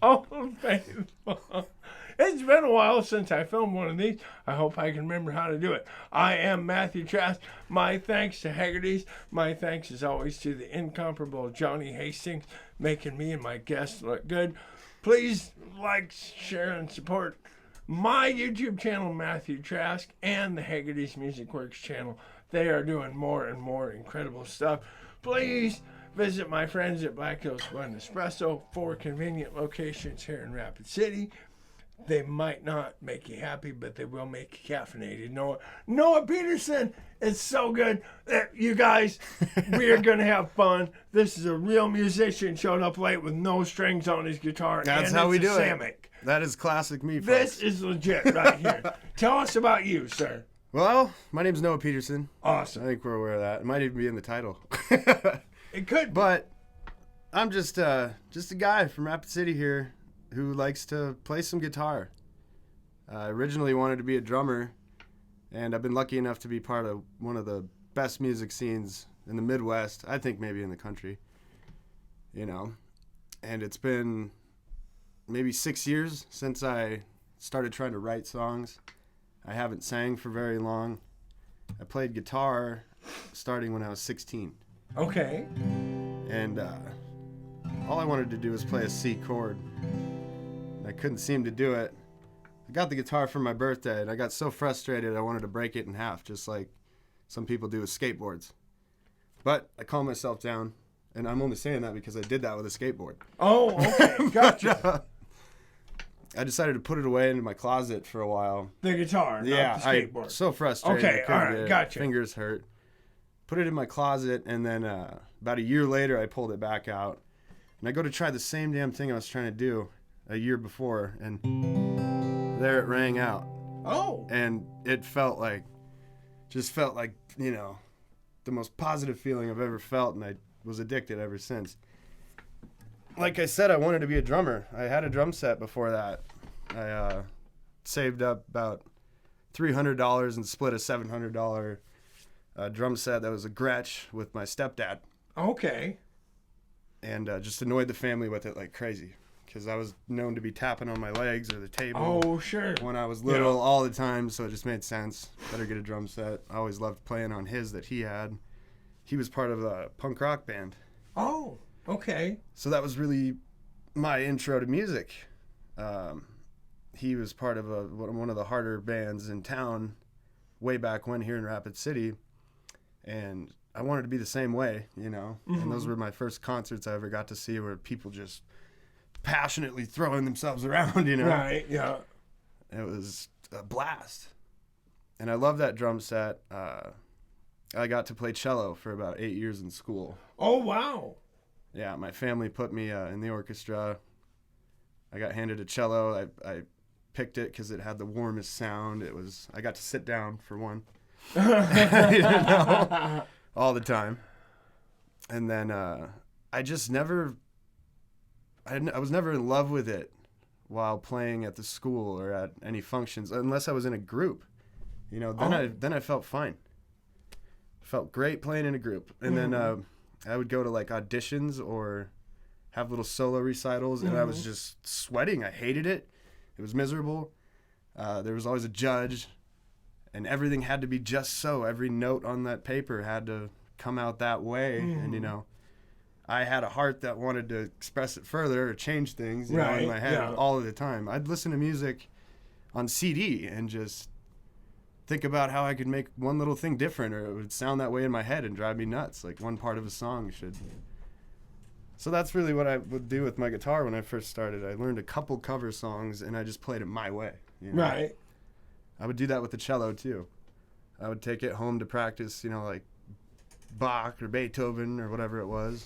Oh, faithful. It's been a while since I filmed one of these. I hope I can remember how to do it. I am Matthew Trask. My thanks to Haggerty's. My thanks, as always, to the incomparable Johnny Hastings, making me and my guests look good. Please like, share, and support my YouTube channel, Matthew Trask, and the Haggerty's Music Works channel. They are doing more and more incredible stuff. Please visit my friends at Black Hills Blend Espresso, 4 convenient locations here in Rapid City. They might not make you happy, but they will make you caffeinated. Noah Peterson, it's so good. You guys, we are going to have fun. This is a real musician showed up late with no strings on his guitar. That's and how we do Samick. it. That is classic me, folks. This is legit right here. Tell us about you, sir. Well, my name's Noah Peterson. Awesome. I think we're aware of that. It might even be in the title. It could, but I'm just a guy from Rapid City here who likes to play some guitar. I originally wanted to be a drummer, and I've been lucky enough to be part of one of the best music scenes in the Midwest, I think maybe in the country, and it's been maybe 6 years since I started trying to write songs. I haven't sang for very long. I played guitar starting when I was 16. Okay. And all I wanted to do was play a C chord. I couldn't seem to do it. I got the guitar for my birthday, and I got so frustrated I wanted to break it in half, just like some people do with skateboards. But I calmed myself down, and I'm only saying that because I did that with a skateboard. Oh, okay. Gotcha. I decided to put it away into my closet for a while. The guitar, yeah, not the skateboard. So frustrated. Okay, all right, gotcha. Fingers hurt. Put it in my closet, and then about a year later, I pulled it back out. And I go to try the same damn thing I was trying to do a year before, and there it rang out. Oh. And it felt like the most positive feeling I've ever felt, and I was addicted ever since. Like I said, I wanted to be a drummer. I had a drum set before that. I saved up about $300 and split a $700 drum set that was a Gretsch with my stepdad. Okay. And just annoyed the family with it like crazy, because I was known to be tapping on my legs or the table. Oh, sure. When I was little, all the time, so it just made sense. Better get a drum set. I always loved playing on his that he had. He was part of a punk rock band. Oh, okay. So that was really my intro to music. He was part of one of the harder bands in town way back when here in Rapid City. And I wanted to be the same way, Mm-hmm. And those were my first concerts I ever got to see, where people just passionately throwing themselves around, Right, yeah. It was a blast. And I love that drum set. I got to play cello for about 8 years in school. Oh, wow. Yeah, my family put me in the orchestra. I got handed a cello. I picked it because it had the warmest sound. I got to sit down for one. All the time. And then I just never, I was never in love with it while playing at the school or at any functions, unless I was in a group. Then I felt fine. Felt great playing in a group. And then I would go to like auditions or have little solo recitals, and I was just sweating. I hated it. It was miserable. There was always a judge, and everything had to be just so. Every note on that paper had to come out that way. And, I had a heart that wanted to express it further or change things in my head all of the time. I'd listen to music on CD and just think about how I could make one little thing different, or it would sound that way in my head and drive me nuts. Like one part of a song should. So that's really what I would do with my guitar when I first started. I learned a couple cover songs, and I just played it my way. Right. I would do that with the cello, too. I would take it home to practice, like Bach or Beethoven or whatever it was.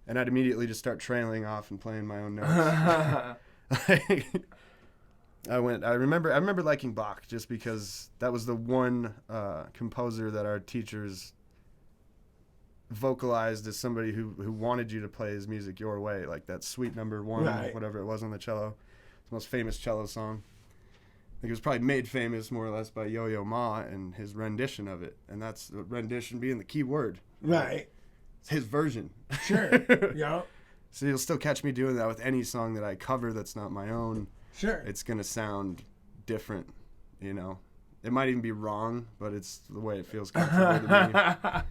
And I'd immediately just start trailing off and playing my own notes. I remember liking Bach just because that was the one composer that our teachers vocalized as somebody who wanted you to play his music your way, like that Suite Number 1, whatever it was on the cello. It's the most famous cello song. I think it was probably made famous more or less by Yo-Yo Ma and his rendition of it, and that's the rendition being the key word. Right. his version. Sure. Yeah. So you'll still catch me doing that with any song that I cover that's not my own. Sure. It's going to sound different, you know. It might even be wrong, but it's the way it feels comfortable to me.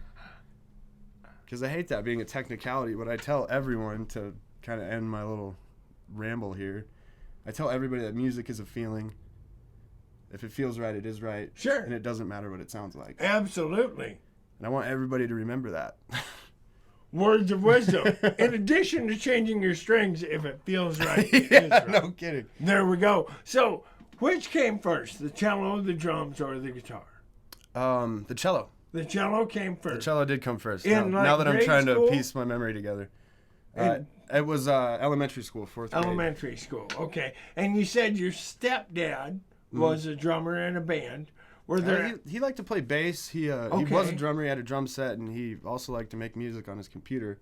Because I hate that being a technicality. What I tell everyone, to kind of end my little ramble here, I tell everybody that music is a feeling. If it feels right, it is right. Sure. And it doesn't matter what it sounds like. Absolutely. And I want everybody to remember that. Words of wisdom. In addition to changing your strings, if it feels right, it Yeah, is right. no kidding. There we go. So, which came first, the cello, the drums, or the guitar? The cello. The cello came first. The cello did come first. In, Now that I'm grade trying school? to piece my memory together. It was elementary school, 4th grade. Elementary school. Okay. And you said your stepdad was a drummer in a band. Were there? He liked to play bass. He was a drummer. He had a drum set, and he also liked to make music on his computer,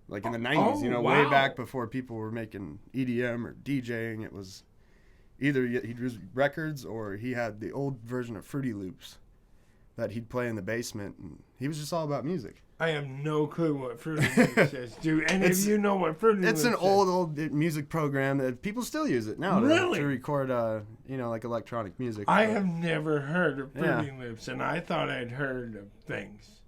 like in the 90s. Way back before people were making EDM or DJing. It was either he'd use records or he had the old version of Fruity Loops that he'd play in the basement, and he was just all about music. I have no clue what Fruity Loops is. Do any of you know what Fruity Loops is? It's an old music program that people still use it now to record, like electronic music. I have never heard of Fruity Loops, and I thought I'd heard of things.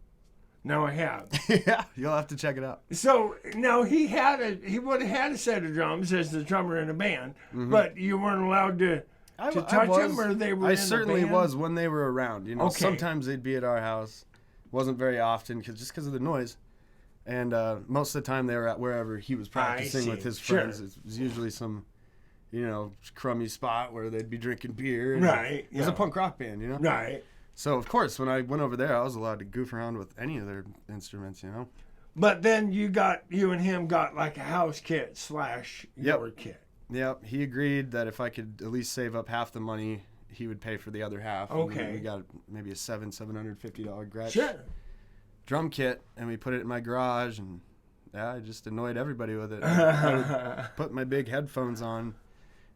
Now I have. Yeah, you'll have to check it out. So now he would have had a set of drums as the drummer in a band, but you weren't allowed to touch them, or they were. I in certainly the band? was when they were around. Okay. Sometimes they'd be at our house. Wasn't very often because of the noise, and most of the time they were at wherever he was practicing with his friends. Sure. It was usually some, crummy spot where they'd be drinking beer. Right. It was a punk rock band, Right. So of course, when I went over there, I was allowed to goof around with any of their instruments, But then you and him got like a house kit / your kit. Yep. He agreed that if I could at least save up half the money, he would pay for the other half. Okay. We got maybe a $750 Gretsch Sure. drum kit, and we put it in my garage, and I just annoyed everybody with it. I would put my big headphones on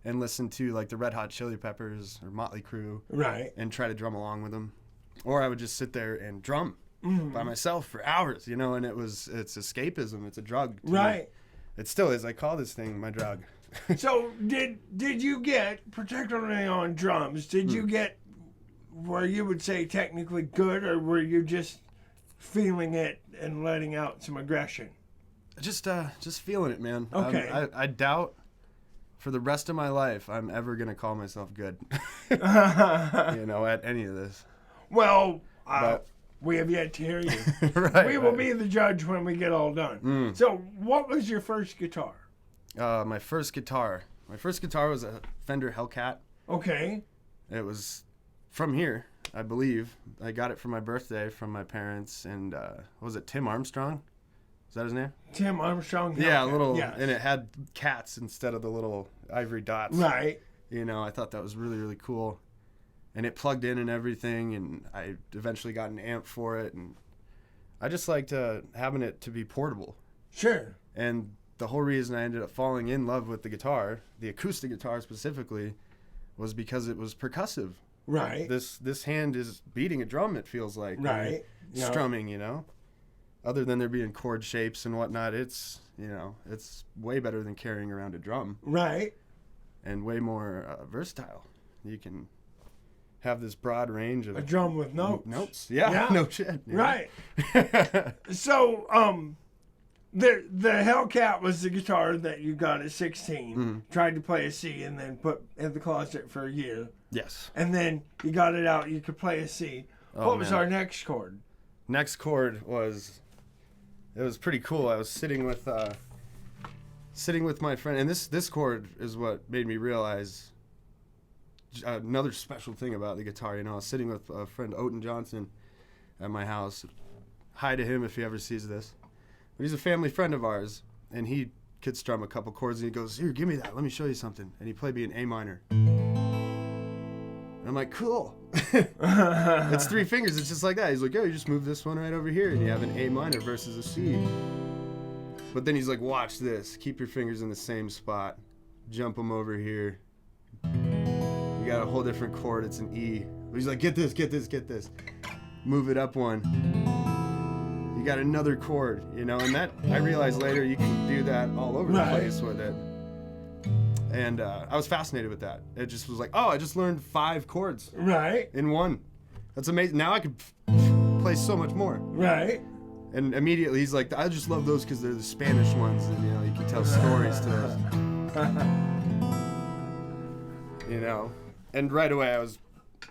and listen to like the Red Hot Chili Peppers or Motley Crue, right, and try to drum along with them. Or I would just sit there and drum by myself for hours, and it's escapism. It's a drug. Right. Me. It still is. I call this thing my drug. So did you get, particularly on drums, did you get where you would say technically good, or were you just feeling it and letting out some aggression? Just feeling it, man. Okay. I doubt for the rest of my life I'm ever gonna call myself good. At any of this. Well, we have yet to hear you. Right. We will be the judge when we get all done. So, what was your first guitar? My first guitar was a Fender Hellcat. Okay. It was from here, I believe. I got it for my birthday from my parents, and was it Tim Armstrong? Is that his name? Tim Armstrong Hellcat. Yeah, yes. And it had cats instead of the little ivory dots. Right. I thought that was really, really cool. And it plugged in and everything, and I eventually got an amp for it, and I just liked having it to be portable. Sure. And the whole reason I ended up falling in love with the guitar, the acoustic guitar specifically, was because it was percussive. Right. This hand is beating a drum, it feels like. Right. Strumming, Other than there being chord shapes and whatnot, it's way better than carrying around a drum. Right. And way more versatile. You can have this broad range of... A drum with notes. Notes. Yeah. No shit. Right. So, the Hellcat was the guitar that you got at 16, tried to play a C, and then put in the closet for a year. Yes. And then you got it out, you could play a C. What was our next chord? Next chord was... It was pretty cool. I was sitting with my friend, and this chord is what made me realize another special thing about the guitar. I was sitting with a friend, Oten Johnson, at my house. Hi to him if he ever sees this. But he's a family friend of ours, and he could strum a couple chords, and he goes, "Here, give me that. Let me show you something." And he played me an A minor. And I'm like, cool. It's 3 fingers. It's just like that. He's like, you just move this one right over here, and you have an A minor versus a C. But then he's like, watch this. Keep your fingers in the same spot. Jump them over here. You got a whole different chord. It's an E. But he's like, get this. Move it up one. You got another chord, and that I realized later you can do that all over the place with it. And I was fascinated with that. It just was like, oh, I just learned 5 chords in one. That's amazing. Now I could play so much more. Right. And immediately he's like, I just love those because they're the Spanish ones, and you can tell stories to those. And right away I was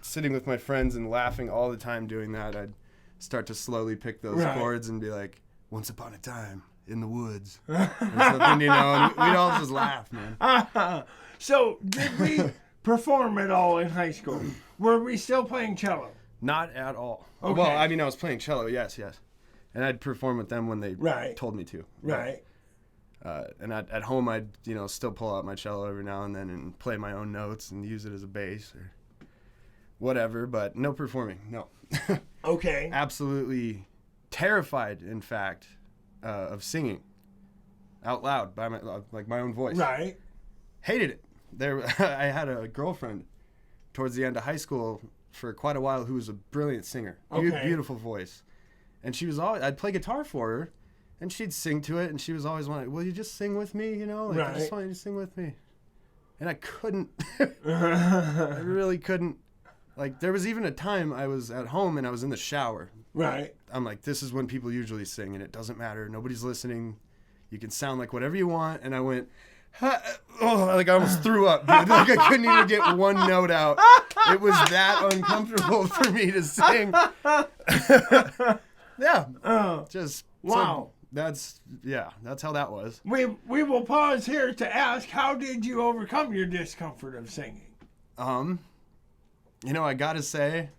sitting with my friends and laughing all the time doing that. I'd start to slowly pick those chords and be like, once upon a time in the woods or something, and we'd all just laugh, man. So did we perform at all in high school? Were we still playing cello? Not at all. Okay. Well, I was playing cello, yes. And I'd perform with them when they told me to. Right. And at home, I'd still pull out my cello every now and then and play my own notes and use it as a bass or whatever. But no performing, no. Okay. Absolutely terrified, in fact, of singing out loud by my own voice. Right. Hated it. I had a girlfriend towards the end of high school for quite a while who was a brilliant singer. Okay. Beautiful voice. And she was I'd play guitar for her, and she'd sing to it, and she was always wanting, will you just sing with me, I just want you to sing with me. And I couldn't. I really couldn't. Like, there was even a time I was at home, and I was in the shower. Right. I'm like, this is when people usually sing, and it doesn't matter. Nobody's listening. You can sound like whatever you want. And I went, I almost threw up, dude. Like, I couldn't even get one note out. It was that uncomfortable for me to sing. Yeah. Just wow. So that's how that was. We will pause here to ask, how did you overcome your discomfort of singing? I gotta say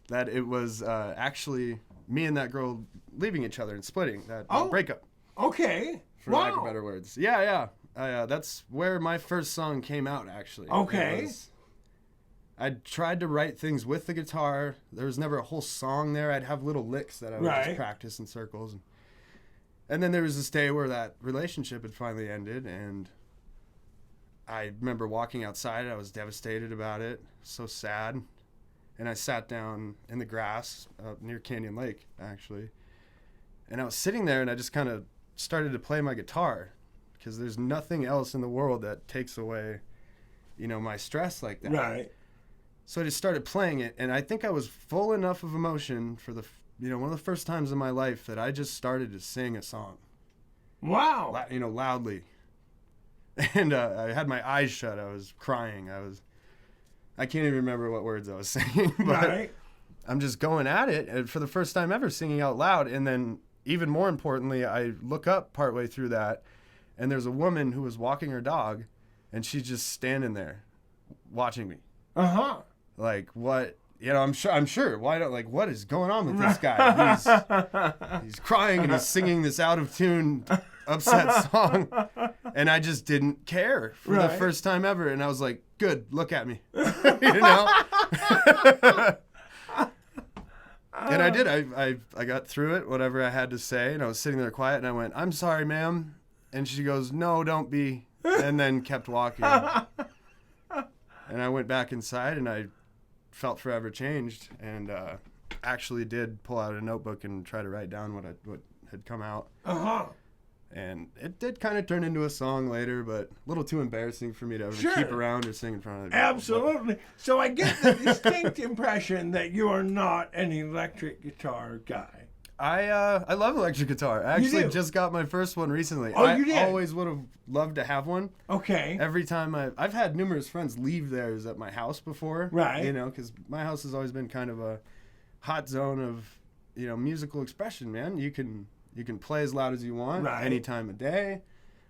that it was actually me and that girl leaving each other and splitting, that breakup. Okay. For lack of better words. Yeah. That's where my first song came out, actually. Okay. I tried to write things with the guitar. There was never a whole song there. I'd have little licks that I would just practice in circles. And then there was this day where that relationship had finally ended, and I remember walking outside. I was devastated about it, so sad. And I sat down in the grass near Canyon Lake, actually. And I was sitting there, and I just kind of started to play my guitar, because there's nothing else in the world that takes away, my stress like that. Right. So I just started playing it, and I think I was full enough of emotion for one of the first times in my life that I just started to sing a song. Wow. Loudly. And I had my eyes shut. I was crying. I can't even remember what words I was singing, but I'm just going at it, and for the first time ever singing out loud. And then even more importantly, I look up partway through that, and there's a woman who was walking her dog, and she's just standing there watching me. Uh-huh. Like, what? I'm sure. Why don't, what is going on with this guy? He's crying and he's singing this out of tune, upset song. And I just didn't care for the first time ever. And I was like, good, look at me. And I did. I got through it, whatever I had to say. And I was sitting there quiet, and I went, I'm sorry, ma'am. And she goes, no, don't be. And then kept walking. And I went back inside, and I felt forever changed, and actually did pull out a notebook and try to write down what had come out. Uh-huh. And it did kind of turn into a song later, but a little too embarrassing for me to ever keep around or sing in front of people. Absolutely. So I get the distinct impression that you are not an electric guitar guy. I love electric guitar. I actually just got my first one recently. Oh, you did? I always would have loved to have one. Okay. Every time I've had numerous friends leave theirs at my house before. Right. Because my house has always been kind of a hot zone of, musical expression, man. You can play as loud as you want any time of day.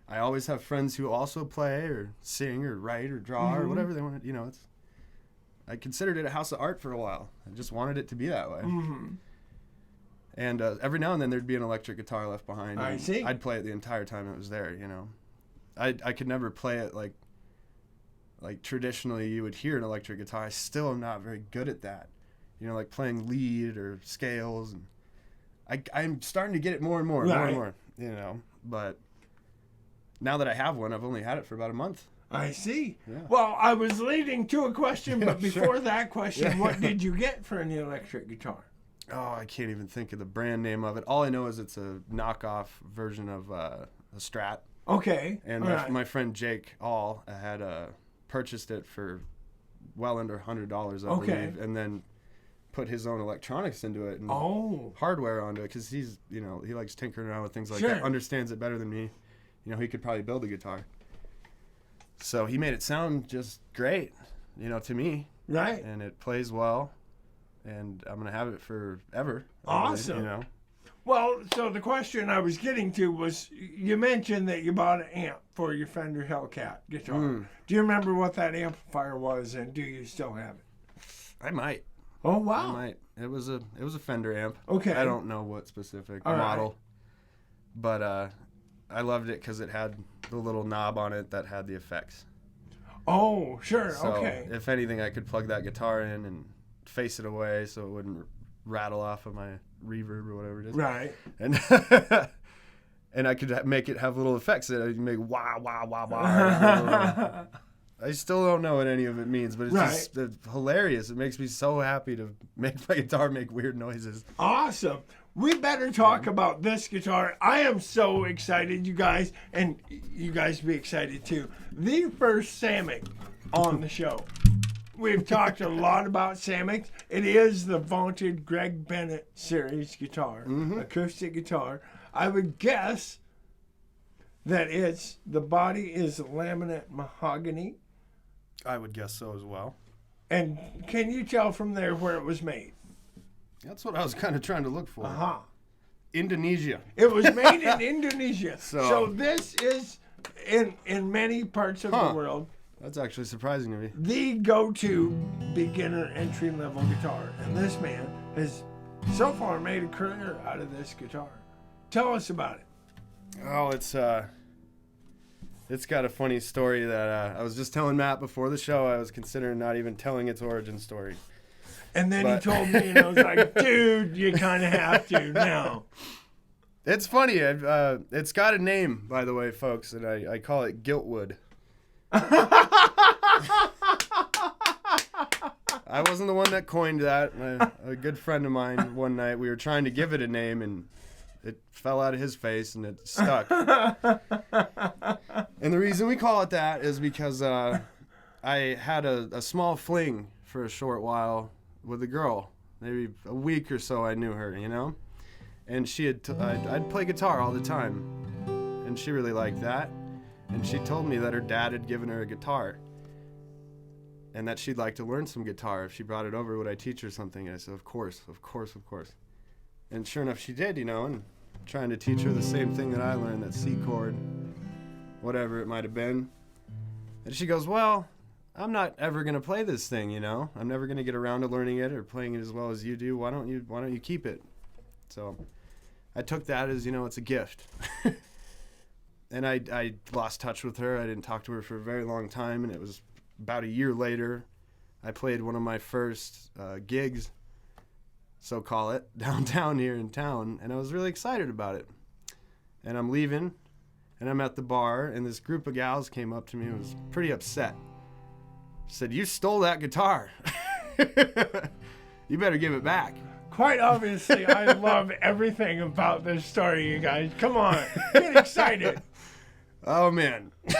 I always have friends who also play or sing or write or draw or whatever they want to, I considered it a house of art for a while. I just wanted it to be that way. Mm-hmm. And every now and then there'd be an electric guitar left behind. I see. I'd play it the entire time it was there, I could never play it like traditionally you would hear an electric guitar. I still am not very good at that. Like playing lead or scales. And I'm starting to get it more and more, But now that I have one, I've only had it for about a month. I see. Yeah. Well, I was leading to a question, but before that question, what did you get for an electric guitar? Oh, I can't even think of the brand name of it. All I know is it's a knockoff version of a Strat. Okay. And my friend Jake had purchased it for well under $100, I believe, and then put his own electronics into it and hardware onto it because he's, he likes tinkering around with things like that, understands it better than me. He could probably build a guitar. So he made it sound just great, to me. Right. And it plays well, and I'm going to have it forever. Awesome. Well, so the question I was getting to was, you mentioned that you bought an amp for your Fender Hellcat guitar. Do you remember what that amplifier was, and do you still have it? I might. Oh, wow. I might. It was a Fender amp. Okay. I don't know what specific model, but I loved it because it had the little knob on it that had the effects. Oh, sure. So okay. If anything, I could plug that guitar in and face it away so it wouldn't rattle off of my reverb or whatever it is. Right. And and I could make it have little effects that I'd make wah wah wah wah. I still don't know what any of it means, but it's just hilarious. It makes me so happy to make my guitar make weird noises. Awesome. We better talk about this guitar. I am so excited, you guys, and you guys be excited too. The first Samick on the show. We've talked a lot about Samick. It is the vaunted Greg Bennett series guitar, acoustic guitar. I would guess that the body is laminate mahogany. I would guess so as well. And can you tell from there where it was made? That's what I was kind of trying to look for. Indonesia. It was made in Indonesia. So this is, in many parts of the world, that's actually surprising to me, the go-to beginner entry-level guitar. And this man has so far made a career out of this guitar. Tell us about it. Oh, it's got a funny story that I was just telling Matt before the show. I was considering not even telling its origin story. And then he told me, and I was like, dude, you kind of have to now. It's funny. It's got a name, by the way, folks, and I call it Giltwood. I wasn't the one that coined that. A good friend of mine, one night, we were trying to give it a name, and it fell out of his face, and it stuck. And the reason we call it that is because I had a small fling for a short while with a girl. Maybe a week or so I knew her, and she had I'd play guitar all the time, and she really liked that, and she told me that her dad had given her a guitar and that she'd like to learn some guitar. If she brought it over, would I teach her something? And I said, of course. And sure enough, she did, and trying to teach her the same thing that I learned, that C chord, whatever it might have been. And she goes, well, I'm not ever going to play this thing, I'm never going to get around to learning it or playing it as well as you do. Why don't you keep it? So I took that as, it's a gift. And I lost touch with her. I didn't talk to her for a very long time. And it was about a year later, I played one of my first gigs, so call it, downtown here in town. And I was really excited about it. And I'm leaving, and I'm at the bar, and this group of gals came up to me and was pretty upset. Said, you stole that guitar. You better give it back. Quite obviously, I love everything about this story, you guys. Come on, get excited. Oh, man. It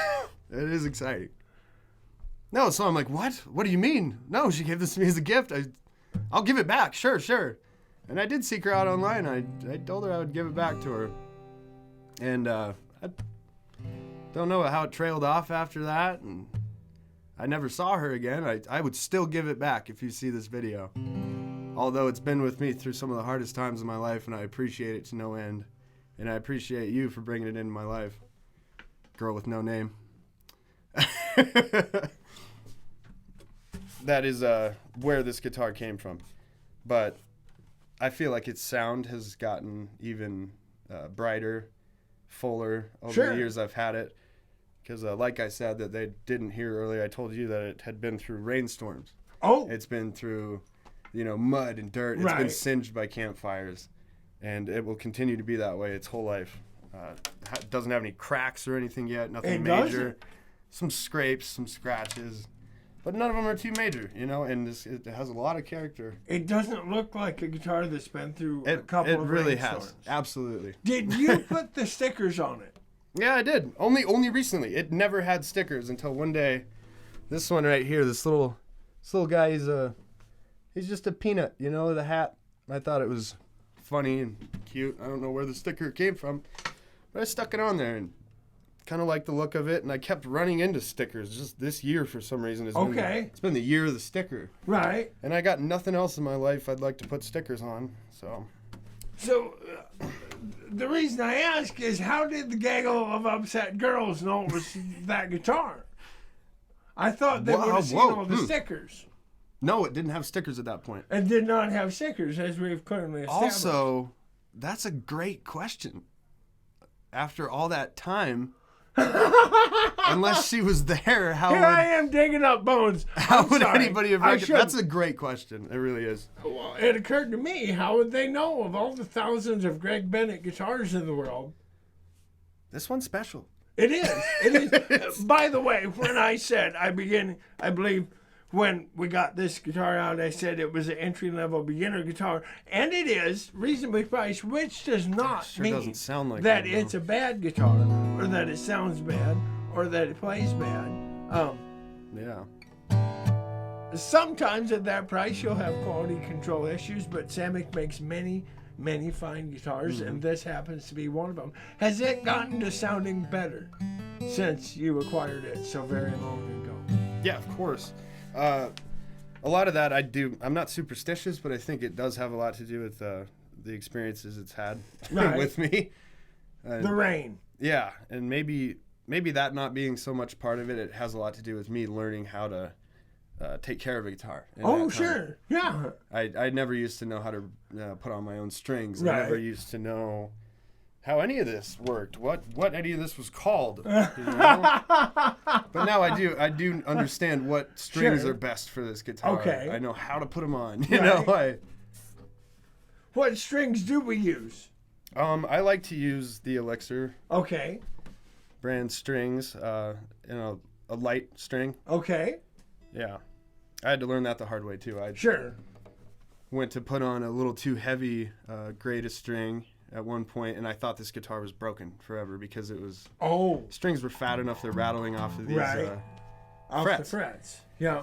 is exciting. No, so I'm like, what? What do you mean? No, she gave this to me as a gift. I'll give it back. Sure. And I did seek her out online. I told her I would give it back to her. And I don't know how it trailed off after that. And I never saw her again. I would still give it back if you see this video. Although it's been with me through some of the hardest times in my life, and I appreciate it to no end. And I appreciate you for bringing it into my life. Girl with no name. That is where this guitar came from. But I feel like its sound has gotten even brighter, fuller over the years I've had it. Because like I said, that they didn't hear earlier, I told you that it had been through rainstorms. Oh. It's been through, mud and dirt. It's been singed by campfires. And it will continue to be that way its whole life. It doesn't have any cracks or anything yet, nothing major. Some scrapes, some scratches. but none of them are too major, you know. And it has a lot of character. It doesn't look like a guitar that's been through a couple of It really rainstorms. has, absolutely. Did you put the stickers on it? Yeah, I did. Only recently. It never had stickers until one day. This one right here, this little guy, he's just a peanut, you know, the hat. I thought it was funny and cute. I don't know where the sticker came from, but I stuck it on there and kind of liked the look of it. And I kept running into stickers just this year for some reason. It's been the year of the sticker. Right. And I got nothing else in my life I'd like to put stickers on, so. So, the reason I ask is, how did the gaggle of upset girls know it was that guitar? I thought they would have seen all the stickers. No, it didn't have stickers at that point. It did not have stickers, as we've clearly established. Also, that's a great question. After all that time, unless she was there, how Here I am digging up bones. How would anybody have recognized? That's a great question. It really is. Well, it occurred to me, how would they know of all the thousands of Greg Bennett guitars in the world? This one's special. It is. It is. By the way, when I said, I believe when we got this guitar out, I said it was an entry-level beginner guitar. And it is reasonably priced, which does not mean doesn't sound like that one, it's a bad guitar, or that it sounds bad, or that it plays bad. Yeah. Sometimes at that price, you'll have quality control issues, but Samick makes many fine guitars, and this happens to be one of them. Has it gotten to sounding better since you acquired it so very long ago? Yeah, of course. A lot of that I do. I'm not superstitious, but I think it does have a lot to do with the experiences it's had with me. The rain. Yeah, and maybe that not being so much part of it, it has a lot to do with me learning how to take care of a guitar. Oh, sure. Yeah. I never used to know how to put on my own strings. Right. I never used to know how any of this worked, what any of this was called. You know? But now I do understand what strings are best for this guitar. Okay. I know how to put them on. You know, What strings do we use? I like to use the Elixir Okay. brand strings, a light string. Okay. Yeah. I had to learn that the hard way too. Sure. Went to put on a little too heavy greatest string at one point, and I thought this guitar was broken forever because it was strings were fat enough they're rattling off of these off frets. the frets. Yeah.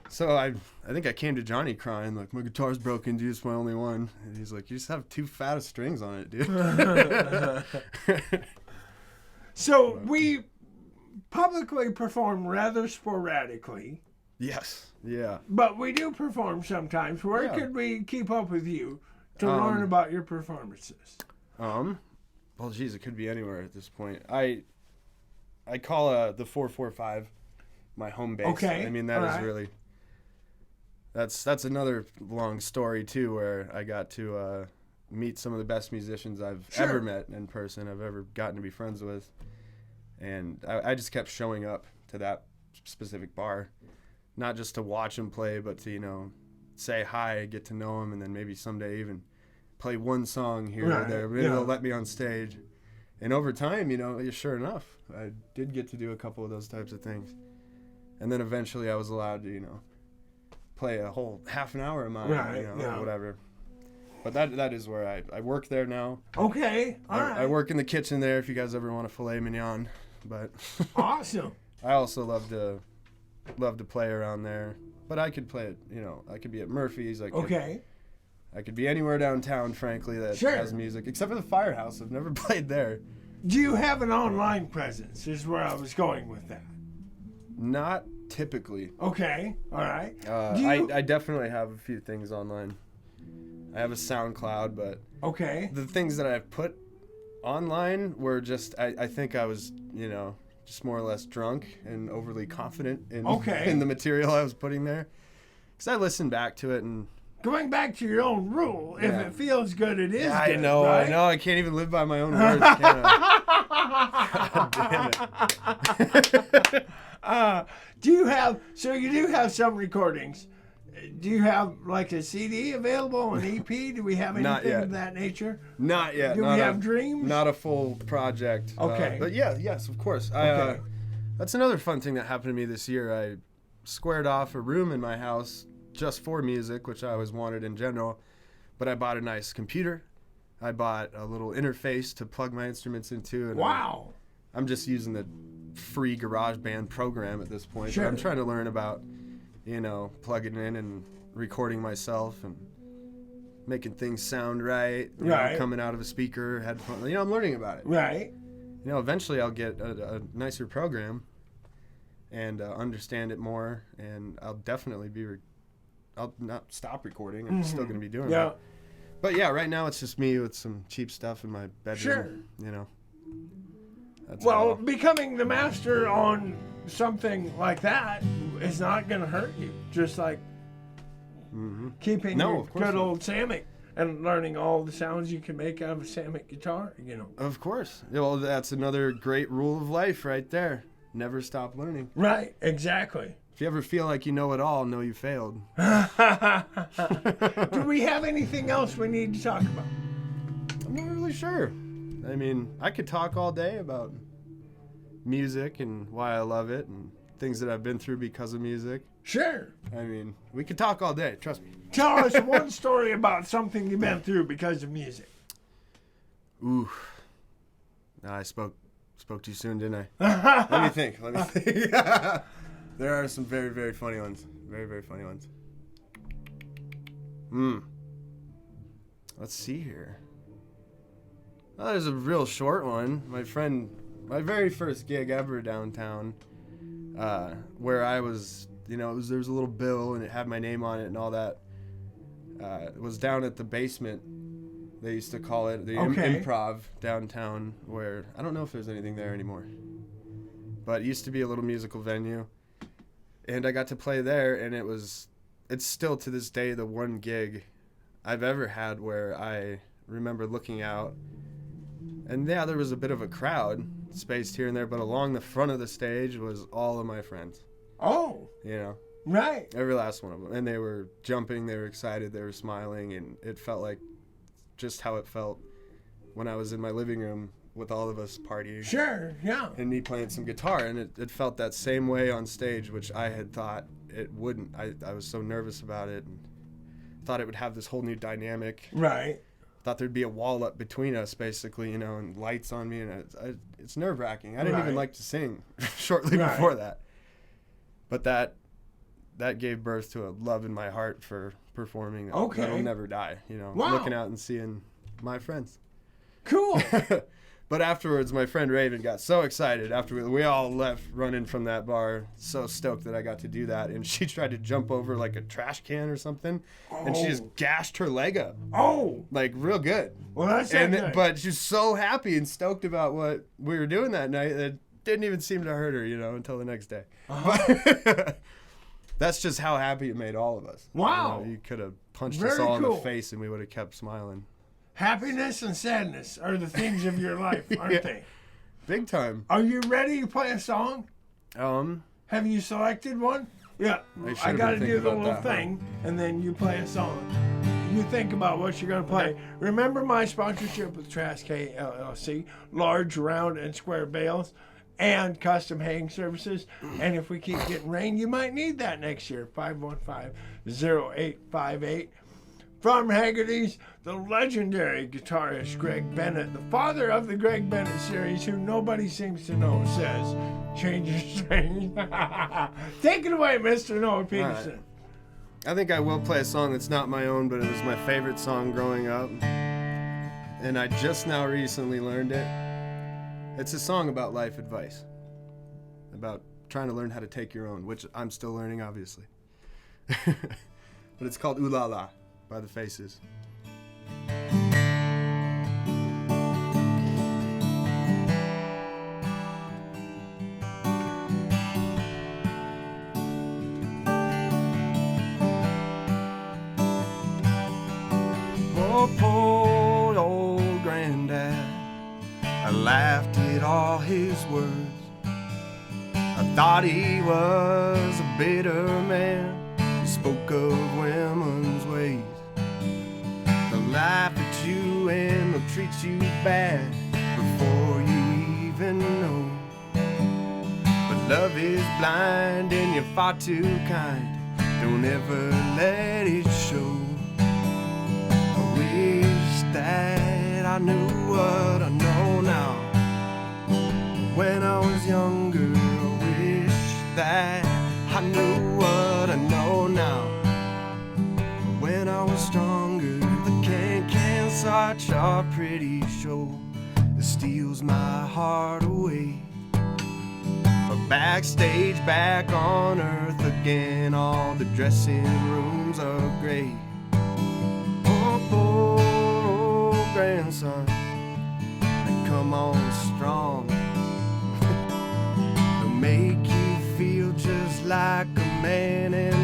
So I think I came to Johnny crying like, my guitar's broken, dude, it's my only one. And he's like, you just have too fat of strings on it, dude. So we publicly perform rather sporadically. Yes. Yeah. But we do perform sometimes. Where could we keep up with you to learn about your performances? Well, geez, it could be anywhere at this point. I call the 445 my home base. Okay. I mean, that is really... That's another long story, too, where I got to meet some of the best musicians I've ever met in person, I've ever gotten to be friends with. And I just kept showing up to that specific bar, not just to watch them play, but to, say hi, get to know them, and then maybe someday even play one song here or there. Maybe they'll let me on stage. And over time, sure enough, I did get to do a couple of those types of things. And then eventually I was allowed to, play a whole half an hour of mine, or whatever. But that is where I work there now. Okay, all right. I work in the kitchen there if you guys ever want a filet mignon. But awesome. I also love to play around there. But I could play it, I could be at Murphy's. I could be anywhere downtown, frankly, that has music, except for the Firehouse. I've never played there. Do you have an online presence, is where I was going with that? Not typically. Okay, all right. I definitely have a few things online. I have a SoundCloud, but the things that I've put online were just, I think I was, just more or less drunk and overly confident in the material I was putting there. Because I listened back to it and... Going back to your own rule, if it feels good, it is good, I know. I can't even live by my own words, can I? God damn it. So you do have some recordings. Do you have like a CD available, an EP? Do we have anything of that nature? Not yet. Do we have dreams? Not a full project. Okay. But yes, of course. That's another fun thing that happened to me this year. squared off a room in my house just for music, which I always wanted in general. But I bought a nice computer. I bought a little interface to plug my instruments into. And Wow. I'm just using the free GarageBand program at this point. Sure. But I'm trying to learn about, plugging in and recording myself and making things sound right. Right. Coming out of a speaker, headphone. I'm learning about it. Right. Eventually I'll get a nicer program and understand it more, and I'll definitely I'll not stop recording. I'm still going to be doing it. But yeah, right now it's just me with some cheap stuff in my bedroom. Sure. That's Well, all. becoming the master on something like that is not going to hurt you. Just like keeping your of course good not. old Samick and learning all the sounds you can make out of a Samick guitar, Of course. Well, that's another great rule of life right there. Never stop learning. Right, exactly. If you ever feel like you know it all, know you failed. Do we have anything else we need to talk about? I'm not really sure. I mean, I could talk all day about music and why I love it and things that I've been through because of music. Sure. I mean, we could talk all day, trust me. Tell us one story about something you've been through because of music. Ooh. I spoke too soon, didn't I? Let me think. There are some very, very funny ones. Very, very funny ones. Let's see here. Oh, there's a real short one. My very first gig ever downtown, where I was, there was a little bill and it had my name on it and all that. It was down at the basement. They used to call it the Improv downtown, where I don't know if there's anything there anymore. But it used to be a little musical venue. And I got to play there, and it's still to this day the one gig I've ever had where I remember looking out. And yeah, there was a bit of a crowd spaced here and there, but along the front of the stage was all of my friends. Oh. Right. Every last one of them. And they were jumping, they were excited, they were smiling, and it felt like just how it felt when I was in my living room with all of us partying. Sure, yeah. And me playing some guitar, and it felt that same way on stage, which I had thought it wouldn't. I was so nervous about it, and thought it would have this whole new dynamic. Right. Thought there'd be a wall up between us, basically, and lights on me, and it's nerve-wracking. I didn't even like to sing shortly before that. But that gave birth to a love in my heart for performing that'll never die, Wow. Looking out and seeing my friends. Cool. But afterwards, my friend Raven got so excited after we all left running from that bar, so stoked that I got to do that. And she tried to jump over like a trash can or something, and she just gashed her leg up. Oh. Like real good. Well, that's good. But she's so happy and stoked about what we were doing that night that it didn't even seem to hurt her, until the next day. But that's just how happy it made all of us. Wow. You could have punched Very us all in cool. the face and we would have kept smiling. Happiness and sadness are the things of your life, aren't they? Big time. Are you ready to play a song? Have you selected one? Yeah. I got to do the little thing, and then you play a song. You think about what you're going to play. Remember my sponsorship with Trash K LLC, large, round, and square bales, and custom haying services. And if we keep getting rain, you might need that next year. 515-0858. From Haggerty's, the legendary guitarist Greg Bennett, the father of the Greg Bennett series, who nobody seems to know, says, change your strange. Take it away, Mr. Noah Peterson. Right. I think I will play a song that's not my own, but it was my favorite song growing up. And I just now recently learned it. It's a song about life advice. About trying to learn how to take your own, which I'm still learning, obviously. But it's called Ooh La La by the Faces. Oh, poor old granddad, I laughed at all his words. I thought he was a bitter man. He spoke of women's ways. They'll laugh at you and they'll treat you bad before you even know. But Love is blind and you're far too kind. Don't ever let it show. I wish that I knew what I know now. When I was younger, I wish that I knew what I know now. When I was stronger, the can such a pretty show that steals my heart away. But backstage, back on earth again, all the dressing rooms are gray. Oh, oh, grandson, now come on strong. They'll make you feel just like a man, and